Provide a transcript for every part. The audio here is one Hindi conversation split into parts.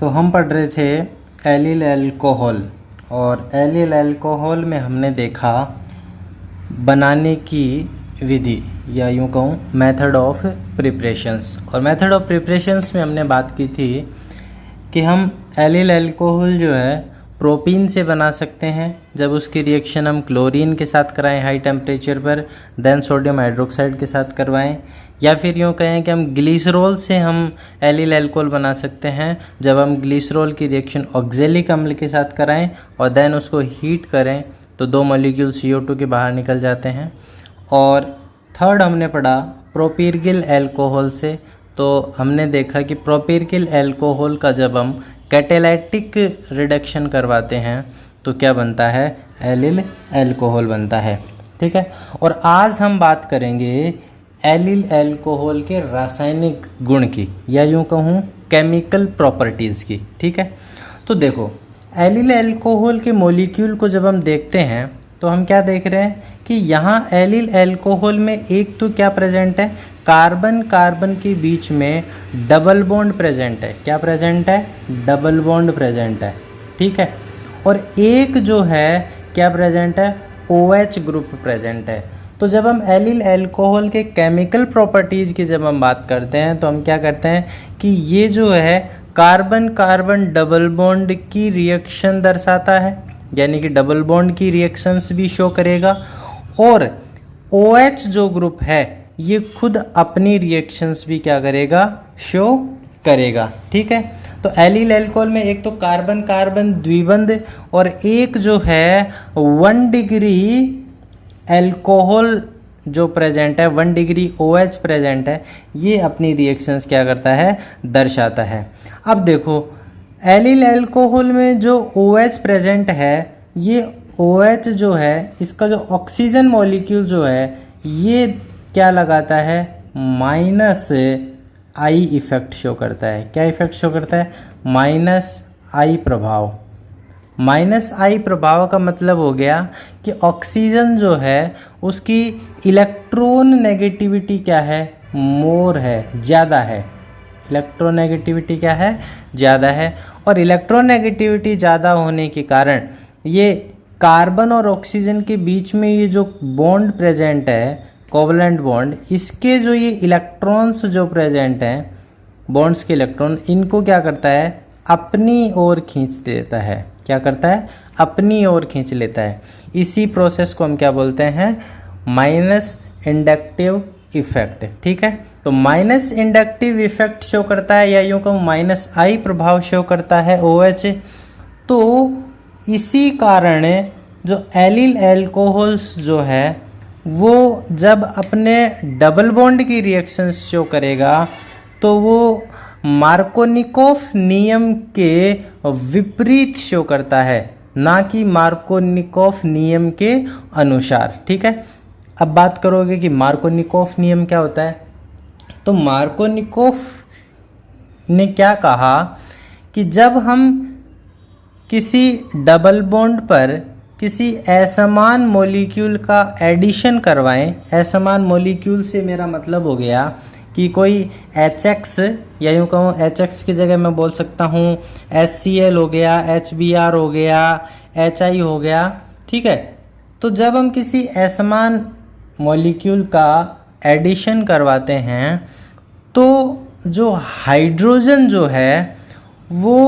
तो हम पढ़ रहे थे एलिल अल्कोहल, और एलिल अल्कोहल में हमने देखा बनाने की विधि, या यूँ कहूँ मेथड ऑफ प्रिपरेशंस। और मेथड ऑफ प्रिपरेशंस में हमने बात की थी कि हम एलिल अल्कोहल जो है प्रोपीन से बना सकते हैं जब उसकी रिएक्शन हम क्लोरीन के साथ कराएं हाई टेम्परेचर पर, देन सोडियम हाइड्रोक्साइड के साथ करवाएं, या फिर यूँ कहें कि हम ग्लिसरॉल से हम एलिल अल्कोहल बना सकते हैं जब हम ग्लिसरॉल की रिएक्शन ऑक्जेलिक अम्ल के साथ कराएं और देन उसको हीट करें तो 2 मॉलिक्यूल CO2 के बाहर निकल जाते हैं। और थर्ड हमने पढ़ा प्रोपीरगिल अल्कोहल से, तो हमने देखा कि प्रोपीरगिल अल्कोहल का जब हम कैटालाइटिक रिडक्शन करवाते हैं तो क्या बनता है, एलिल अल्कोहल बनता है। ठीक है, और आज हम बात करेंगे एलिल अल्कोहल के रासायनिक गुण की, या यूँ कहूँ केमिकल प्रॉपर्टीज़ की। ठीक है, तो देखो एलिल अल्कोहल के मॉलिक्यूल को जब हम देखते हैं तो हम क्या देख रहे हैं कि यहाँ एलिल अल्कोहल में एक तो क्या प्रेजेंट है, कार्बन कार्बन के बीच में डबल बॉन्ड प्रेजेंट है। क्या प्रेजेंट है, डबल बॉन्ड प्रेजेंट है। ठीक है, और एक जो है क्या प्रेजेंट है, OH ग्रुप प्रेजेंट है। तो जब हम एलिल अल्कोहल के केमिकल प्रॉपर्टीज़ की जब हम बात करते हैं तो हम क्या करते हैं कि ये जो है कार्बन कार्बन डबल बॉन्ड की रिएक्शन दर्शाता है, यानी कि डबल बॉन्ड की रिएक्शंस भी शो करेगा, और OH जो ग्रुप है ये खुद अपनी रिएक्शंस भी क्या करेगा, शो करेगा। ठीक है, तो एलिल अल्कोहल में एक तो कार्बन कार्बन द्विबंध और एक जो है 1 डिग्री अल्कोहल जो प्रेजेंट है, 1 डिग्री OH प्रेजेंट है, ये अपनी रिएक्शंस क्या करता है, दर्शाता है। अब देखो एलिल अल्कोहल में जो OH प्रेजेंट है, ये OH जो है इसका जो ऑक्सीजन मॉलिक्यूल जो है ये क्या लगाता है, -I इफेक्ट शो करता है। क्या इफेक्ट शो करता है, -I प्रभाव। -I प्रभाव का मतलब हो गया कि ऑक्सीजन जो है उसकी इलेक्ट्रॉन नेगेटिविटी क्या है, मोर है, ज़्यादा है। इलेक्ट्रोनेगेटिविटी क्या है, ज़्यादा है, और इलेक्ट्रोनेगेटिविटी ज़्यादा होने के कारण ये कार्बन और ऑक्सीजन के बीच में ये जो बॉन्ड प्रेजेंट है, कोवलेंट बॉन्ड, इसके जो ये इलेक्ट्रॉन्स जो प्रेजेंट हैं, बॉन्ड्स के इलेक्ट्रॉन, इनको क्या करता है, अपनी ओर खींच देता है। क्या करता है, अपनी ओर खींच लेता है। इसी प्रोसेस को हम क्या बोलते हैं, माइनस इंडक्टिव इफेक्ट। ठीक है, तो माइनस इंडक्टिव इफेक्ट शो करता है, या यूँ कहूँ -I प्रभाव शो करता है OH। तो इसी कारण जो एलिल अल्कोहल्स जो है वो जब अपने डबल बॉन्ड की रिएक्शंस शो करेगा तो वो मार्कोनिकोफ नियम के विपरीत शो करता है, ना कि मार्कोनिकोफ नियम के अनुसार। ठीक है, अब बात करोगे कि मार्कोनिकोफ नियम क्या होता है, तो मार्कोनिकोफ ने क्या कहा कि जब हम किसी डबल बॉन्ड पर किसी असमान मॉलिक्यूल का एडिशन करवाएं, असमान मॉलिक्यूल से मेरा मतलब हो गया कि कोई HX, या यूँ कहूँ HX की जगह मैं बोल सकता हूँ HCl हो गया, HBr हो गया, HI हो गया। ठीक है, तो जब हम किसी असमान मॉलिक्यूल का एडिशन करवाते हैं तो जो हाइड्रोजन जो है वो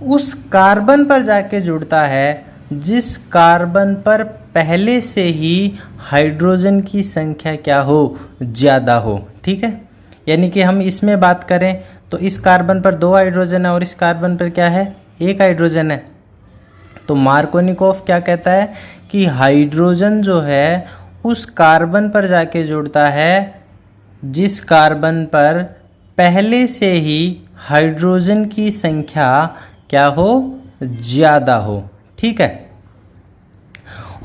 उस कार्बन पर जाके जुड़ता है जिस कार्बन पर पहले से ही हाइड्रोजन की संख्या क्या हो, ज़्यादा हो। ठीक है, यानी कि हम इसमें बात करें तो इस कार्बन पर 2 हाइड्रोजन है और इस कार्बन पर क्या है, 1 हाइड्रोजन है। तो मार्कोनिकोफ क्या कहता है कि हाइड्रोजन जो है उस कार्बन पर जाके जुड़ता है जिस कार्बन पर पहले से ही हाइड्रोजन की संख्या क्या हो, ज़्यादा हो। ठीक है,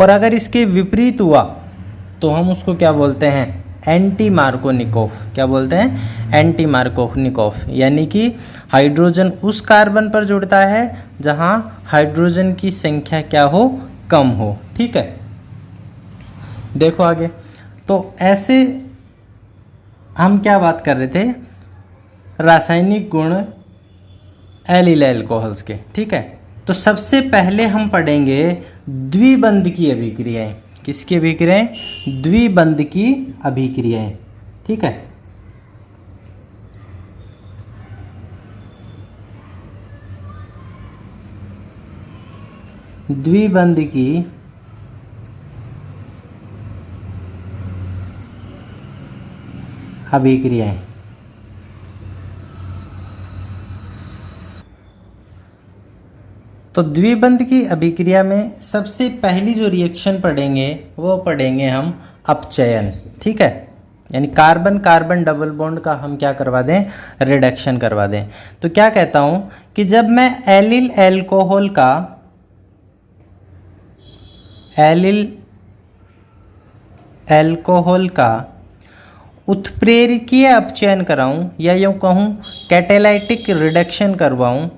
और अगर इसके विपरीत हुआ तो हम उसको क्या बोलते हैं, एंटी मार्कोनिकोफ। क्या बोलते हैं, एंटी मार्कोनिकोफ, यानी कि हाइड्रोजन उस कार्बन पर जुड़ता है जहां हाइड्रोजन की संख्या क्या हो, कम हो। ठीक है, देखो आगे, तो ऐसे हम क्या बात कर रहे थे, रासायनिक गुण एलिल एल्कोहल्स के। ठीक है, तो सबसे पहले हम पढ़ेंगे द्विबंध की अभिक्रियाएं। किसकी अभिक्रियाएं? द्विबंध की अभिक्रियाएं। ठीक है, द्विबंध की अभिक्रियाएं। तो द्विबंध की अभिक्रिया में सबसे पहली जो रिएक्शन पढ़ेंगे वो पढ़ेंगे हम अपचयन। ठीक है, यानी कार्बन कार्बन डबल बॉन्ड का हम क्या करवा दें? रिडक्शन करवा दें। तो क्या कहता हूं कि जब मैं एलिल एल्कोहल का उत्प्रेरकीय अपचयन कराऊं या यूँ कहूँ कैटेलाइटिक रिडक्शन करवाऊं,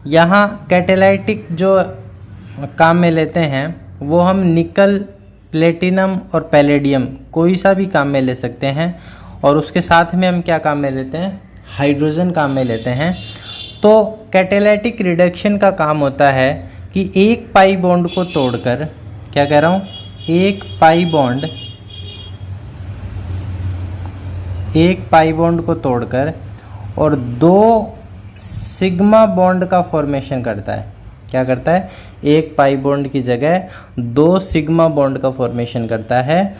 यहाँ कैटेलाइटिक जो काम में लेते हैं वो हम निकल, प्लेटिनम और पैलेडियम कोई सा भी काम में ले सकते हैं, और उसके साथ में हम क्या काम में लेते हैं? हाइड्रोजन काम में लेते हैं। तो कैटेलाइटिक रिडक्शन का काम होता है कि एक पाई बॉन्ड को तोड़कर, क्या कह रहा हूँ, एक पाई बॉन्ड को तोड़कर और दो सिग्मा बॉन्ड का फॉर्मेशन करता है। क्या करता है? एक पाई बॉन्ड की जगह दो सिग्मा बॉन्ड का फॉर्मेशन करता है।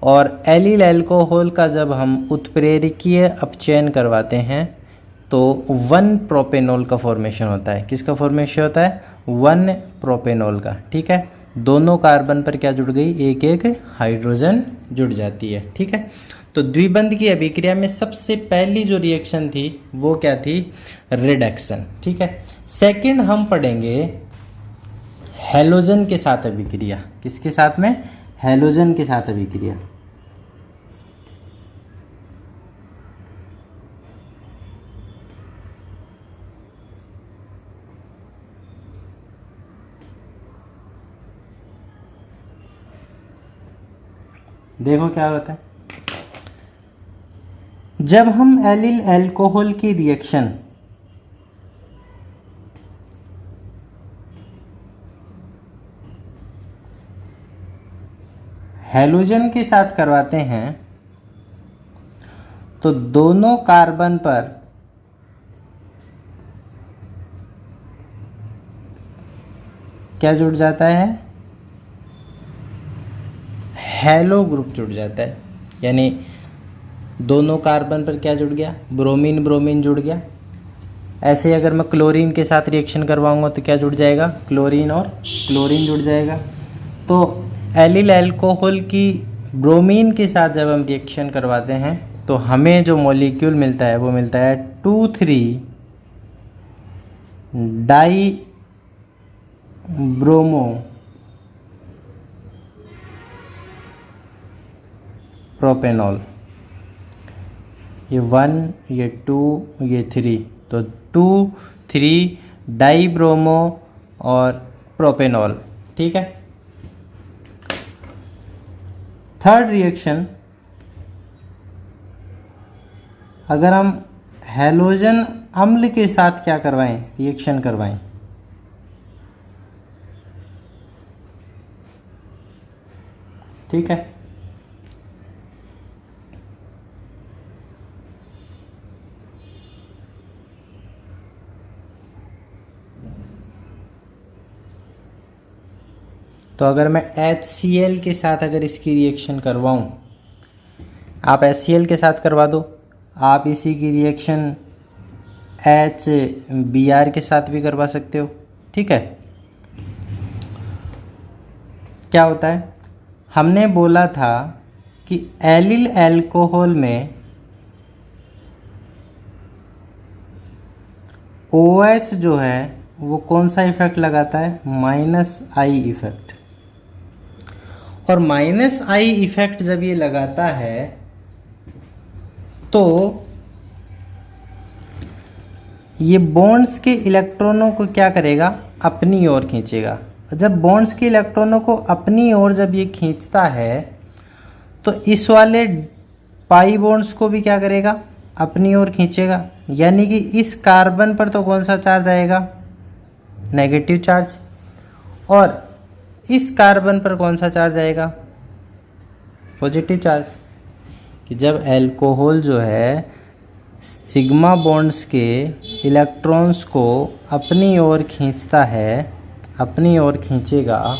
और एलिल एल्कोहल का जब हम उत्प्रेरकीय अपचयन करवाते हैं तो 1 प्रोपेनॉल का फॉर्मेशन होता है। किसका फॉर्मेशन होता है? 1 प्रोपेनॉल का। ठीक है, दोनों कार्बन पर क्या जुड़ गई? एक एक हाइड्रोजन जुड़ जाती है। ठीक है, तो द्विबंध की अभिक्रिया में सबसे पहली जो रिएक्शन थी वो क्या थी? रिडक्शन। ठीक है, सेकंड हम पढ़ेंगे हैलोजन के साथ अभिक्रिया। किसके साथ में? हैलोजन के साथ अभिक्रिया। देखो क्या होता है, जब हम एलिल एल्कोहल की रिएक्शन हैलोजन के साथ करवाते हैं तो दोनों कार्बन पर क्या जुड़ जाता है? हैलो ग्रुप जुड़ जाता है। यानी दोनों कार्बन पर क्या जुड़ गया? ब्रोमीन ब्रोमीन जुड़ गया। ऐसे अगर मैं क्लोरीन के साथ रिएक्शन करवाऊंगा तो क्या जुड़ जाएगा? क्लोरीन और क्लोरीन जुड़ जाएगा। तो एलिल एल्कोहल की ब्रोमीन के साथ जब हम रिएक्शन करवाते हैं तो हमें जो मॉलिक्यूल मिलता है वो मिलता है 2,3 डाई ब्रोमो प्रोपेनॉल। ये 1, ये 2, ये 3, तो 2,3 डाई ब्रोमो और प्रोपेनॉल। ठीक है, थर्ड रिएक्शन, अगर हम हैलोजन अम्ल के साथ क्या करवाएं? रिएक्शन करवाएं। ठीक है, तो अगर मैं HCl के साथ अगर इसकी रिएक्शन करवाऊं, आप HCl के साथ करवा दो, आप इसी की रिएक्शन HBr के साथ भी करवा सकते हो। ठीक है, क्या होता है? हमने बोला था कि एलिल एल्कोहल में OH जो है वो कौन सा इफेक्ट लगाता है? -I effect. और -I इफेक्ट जब ये लगाता है तो ये बॉन्ड्स के इलेक्ट्रॉनों को क्या करेगा? अपनी ओर खींचेगा। जब बॉन्ड्स के इलेक्ट्रॉनों को अपनी ओर जब ये खींचता है तो इस वाले पाई बॉन्ड्स को भी क्या करेगा? अपनी ओर खींचेगा। यानी कि इस कार्बन पर तो कौन सा चार्ज आएगा, नेगेटिव चार्ज, और इस कार्बन पर कौन सा चार्ज आएगा, पॉजिटिव चार्ज। कि जब अल्कोहल जो है सिग्मा बॉन्ड्स के इलेक्ट्रॉन्स को अपनी ओर खींचता है, अपनी ओर खींचेगा,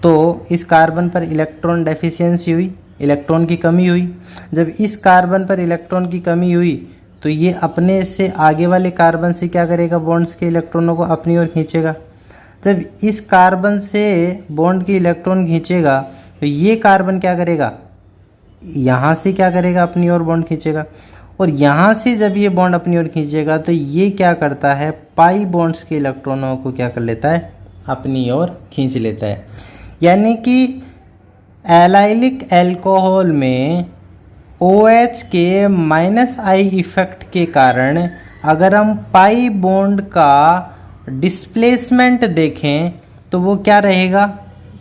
तो इस कार्बन पर इलेक्ट्रॉन डेफिशिएंसी हुई, इलेक्ट्रॉन की कमी हुई। जब इस कार्बन पर इलेक्ट्रॉन की कमी हुई तो ये अपने से आगे वाले कार्बन से क्या करेगा, बॉन्ड्स के इलेक्ट्रॉनों को अपनी ओर खींचेगा। जब इस कार्बन से बॉन्ड के इलेक्ट्रॉन खींचेगा तो ये कार्बन क्या करेगा, यहाँ से क्या करेगा, अपनी ओर बॉन्ड खींचेगा, और यहाँ से जब ये बॉन्ड अपनी ओर खींचेगा तो ये क्या करता है, पाई बॉन्ड्स के इलेक्ट्रॉनों को क्या कर लेता है, अपनी ओर खींच लेता है। यानी कि एलाइलिक अल्कोहल में OH के -I इफेक्ट के कारण अगर हम पाई बॉन्ड का डिस्प्लेसमेंट देखें तो वो क्या रहेगा,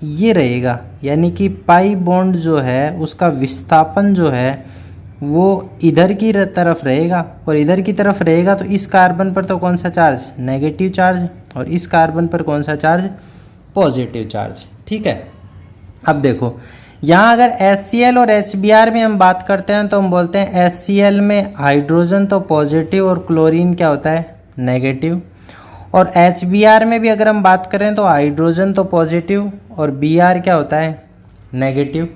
ये रहेगा। यानी कि पाई बॉन्ड जो है उसका विस्थापन जो है वो इधर की तरफ रहेगा, और इधर की तरफ रहेगा तो इस कार्बन पर तो कौन सा चार्ज, नेगेटिव चार्ज, और इस कार्बन पर कौन सा चार्ज, पॉजिटिव चार्ज। ठीक है। अब देखो यहाँ अगर HCl और HBr में हम बात करते हैं तो हम बोलते हैं HCl में हाइड्रोजन तो पॉजिटिव और क्लोरीन क्या होता है, नेगेटिव। और HBr में भी अगर हम बात करें तो हाइड्रोजन तो पॉजिटिव और Br क्या होता है, नेगेटिव।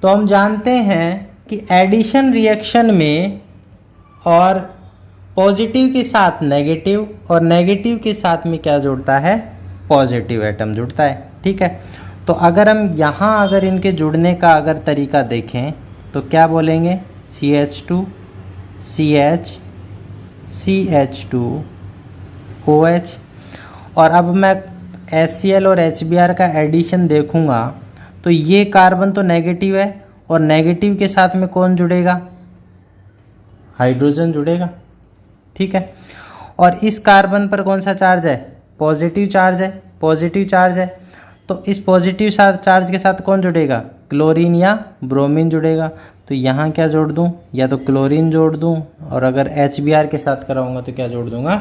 तो हम जानते हैं कि एडिशन रिएक्शन में और पॉजिटिव के साथ नेगेटिव और नेगेटिव के साथ में क्या जुड़ता है, पॉजिटिव एटम जुड़ता है। ठीक है। तो अगर हम यहाँ अगर इनके जुड़ने का अगर तरीका देखें तो क्या बोलेंगे, CH2 CH CH2 OH। और अब मैं HCl और HBr का एडिशन देखूंगा तो ये कार्बन तो नेगेटिव है, और नेगेटिव के साथ में कौन जुड़ेगा, हाइड्रोजन जुड़ेगा। ठीक है। और इस कार्बन पर कौन सा चार्ज है, पॉजिटिव चार्ज है, पॉजिटिव चार्ज है। तो इस पॉजिटिव चार्ज के साथ कौन जुड़ेगा, क्लोरीन या ब्रोमीन जुड़ेगा। तो यहाँ क्या जोड़ दूँ, या तो क्लोरीन जोड़ दूँ, और अगर HBr के साथ कराऊंगा तो क्या जोड़ दूंगा,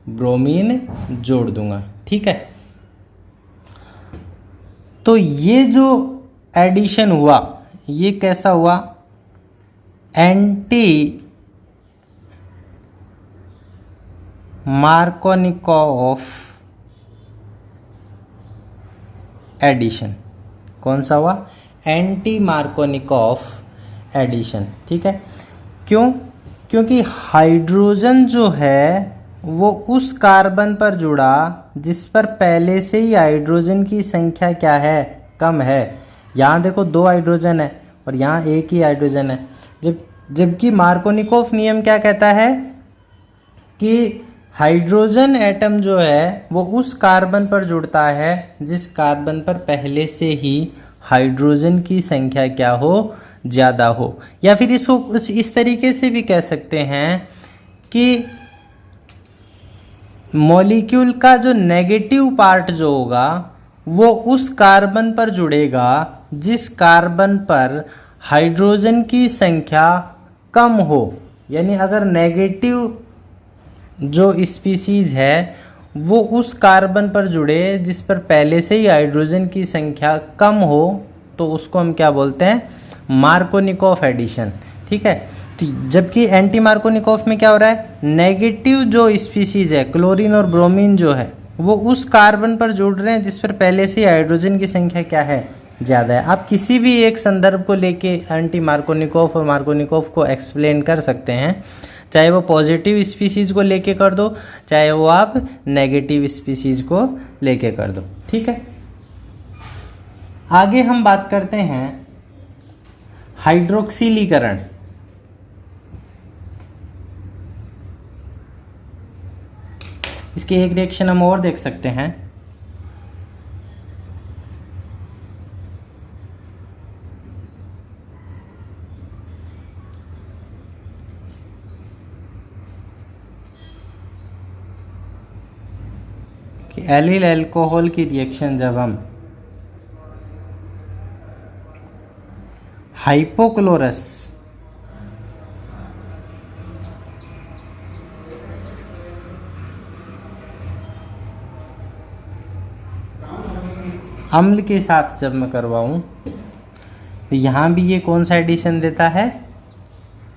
ब्रोमीन जोड़ दूंगा। ठीक है। तो ये जो एडिशन हुआ ये कैसा हुआ, एंटी मार्कोनिकॉफ एडिशन। कौन सा हुआ, एंटी मार्कोनिकॉफ एडिशन। ठीक है। क्यों, क्योंकि हाइड्रोजन जो है वो उस कार्बन पर जुड़ा जिस पर पहले से ही हाइड्रोजन की संख्या क्या है, कम है। यहाँ देखो 2 हाइड्रोजन है और यहाँ एक ही हाइड्रोजन है। जबकि मार्कोनिकॉफ नियम क्या कहता है कि हाइड्रोजन एटम जो है वो उस कार्बन पर जुड़ता है जिस कार्बन पर पहले से ही हाइड्रोजन की संख्या क्या हो, ज़्यादा हो। या फिर इसको कुछ इस तरीके से भी कह सकते हैं कि मॉलिक्यूल का जो नेगेटिव पार्ट जो होगा वो उस कार्बन पर जुड़ेगा जिस कार्बन पर हाइड्रोजन की संख्या कम हो। यानी अगर नेगेटिव जो स्पीसीज है वो उस कार्बन पर जुड़े जिस पर पहले से ही हाइड्रोजन की संख्या कम हो तो उसको हम क्या बोलते हैं, मार्कोनिकॉफ एडिशन। ठीक है। तो जबकि एंटी मार्कोनिकॉफ में क्या हो रहा है, नेगेटिव जो स्पीसीज है क्लोरीन और ब्रोमीन जो है वो उस कार्बन पर जुड़ रहे हैं जिस पर पहले से ही हाइड्रोजन की संख्या क्या है, ज़्यादा है। आप किसी भी एक संदर्भ को लेके एंटी मार्कोनिकॉफ और मार्कोनिकॉफ को एक्सप्लेन कर सकते हैं, चाहे वो पॉजिटिव स्पीसीज को लेके कर दो, चाहे वो आप नेगेटिव स्पीसीज को लेके कर दो। ठीक है। आगे हम बात करते हैं हाइड्रोक्सिलीकरण। इसकी एक रिएक्शन हम और देख सकते हैं। कि एलिल अल्कोहल की रिएक्शन जब हम हाइपोक्लोरस अम्ल के साथ जब मैं करवाऊँ तो यहाँ भी ये कौन सा एडिशन देता है,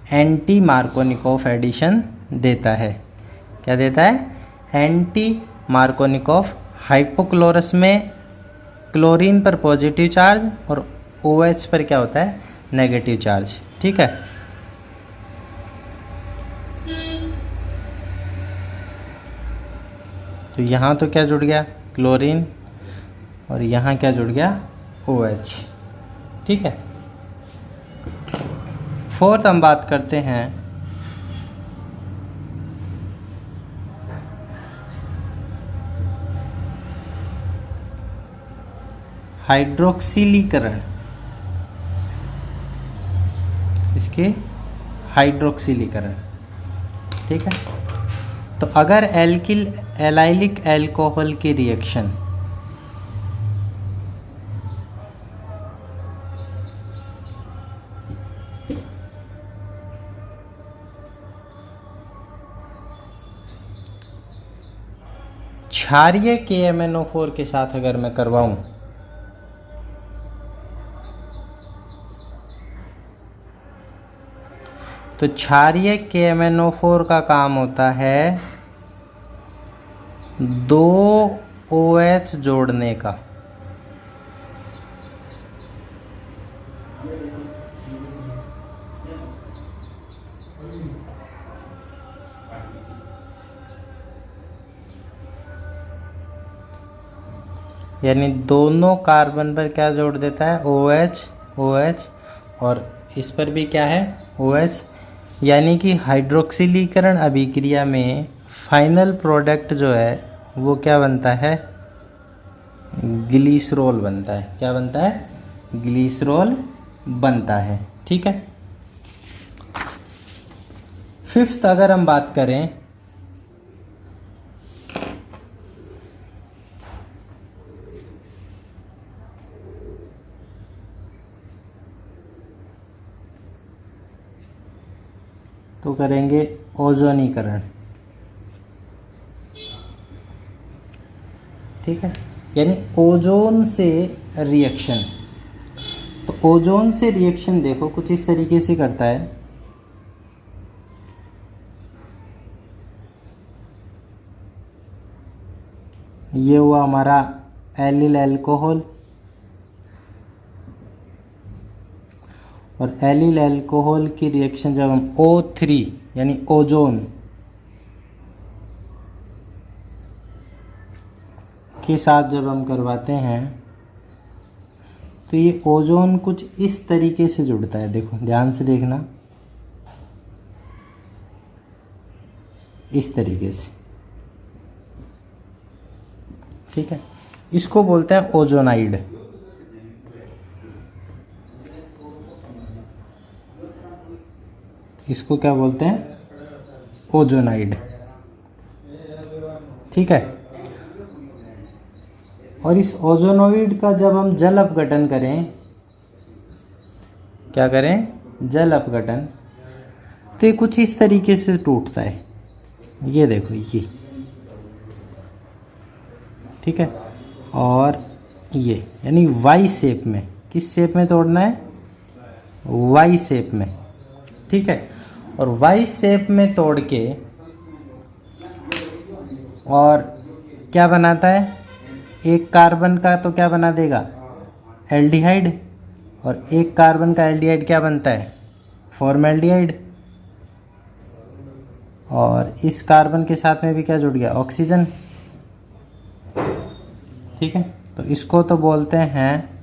एंटी मार्कोनिकॉफ एडिशन देता है। क्या देता है, एंटी मार्कोनिकॉफ। हाइपोक्लोरस में क्लोरीन पर पॉजिटिव चार्ज और OH पर क्या होता है, नेगेटिव चार्ज। ठीक है, तो यहाँ तो क्या जुड़ गया, क्लोरीन, और यहाँ क्या जुड़ गया, OH। ठीक है, फोर्थ हम बात करते हैं हाइड्रोक्सिलीकरण। इसके हाइड्रोक्सिलीकरण। ठीक है, तो अगर एलाइलिक अल्कोहल की रिएक्शन क्षारीय KMnO4 के साथ अगर मैं करवाऊं तो क्षारीय KMnO4 का काम होता है 2 OH जोड़ने का। यानी दोनों कार्बन पर क्या जोड़ देता है, OH OH, और इस पर भी क्या है, OH। यानी कि हाइड्रोक्सिलीकरण अभिक्रिया में फाइनल प्रोडक्ट जो है वो क्या बनता है, ग्लिसरॉल बनता है। क्या बनता है, ग्लिसरॉल बनता है। ठीक है, फिफ्थ अगर हम बात करें तो करेंगे ओजोनीकरण। ठीक है, यानी ओजोन से रिएक्शन। तो ओजोन से रिएक्शन देखो कुछ इस तरीके से करता है। ये हुआ हमारा एलिल अल्कोहल, और एलिल अल्कोहल की रिएक्शन जब हम O3 यानी ओजोन के साथ जब हम करवाते हैं तो ये ओजोन कुछ इस तरीके से जुड़ता है। देखो ध्यान से देखना, इस तरीके से। ठीक है, इसको बोलते हैं ओजोनाइड। इसको क्या बोलते हैं, ओजोनाइड। ठीक है, और इस ओजोनोइड का जब हम जल अपघटन करें, क्या करें, जल अपघटन, तो ये कुछ इस तरीके से टूटता है। ये देखो ये, ठीक है, और ये यानी वाई शेप में। किस शेप में तोड़ना है, वाई शेप में। ठीक है, और वाई शेप में तोड़ के और क्या बनाता है, एक कार्बन का तो क्या बना देगा, एल्डिहाइड, और एक कार्बन का एल्डिहाइड क्या बनता है, फॉर्मेल्डिहाइड, और इस कार्बन के साथ में भी क्या जुड़ गया, ऑक्सीजन। ठीक है, तो इसको तो बोलते हैं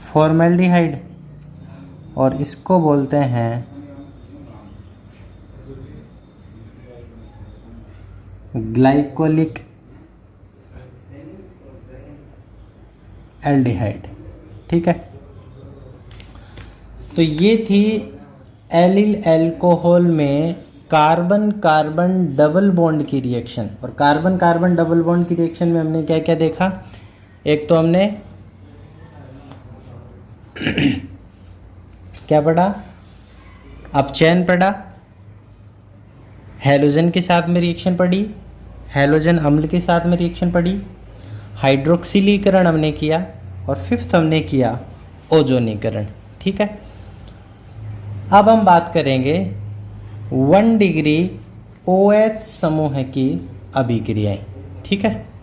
फॉर्मेल्डिहाइड, और इसको बोलते हैं ग्लाइकोलिक एल्डिहाइड। ठीक है, तो ये थी एलिल अल्कोहल में कार्बन कार्बन डबल बॉन्ड की रिएक्शन। और कार्बन कार्बन डबल बॉन्ड की रिएक्शन में हमने क्या क्या देखा, एक तो हमने क्या पढ़ा, अपचयन पढ़ा, हैलोजन के साथ में रिएक्शन पढ़ी, हैलोजन अम्ल के साथ में रिएक्शन पड़ी, हाइड्रोक्सिलीकरण हमने किया, और फिफ्थ हमने किया ओजोनीकरण। ठीक है, अब हम बात करेंगे 1 डिग्री OH समूह की अभिक्रियाएं। ठीक है।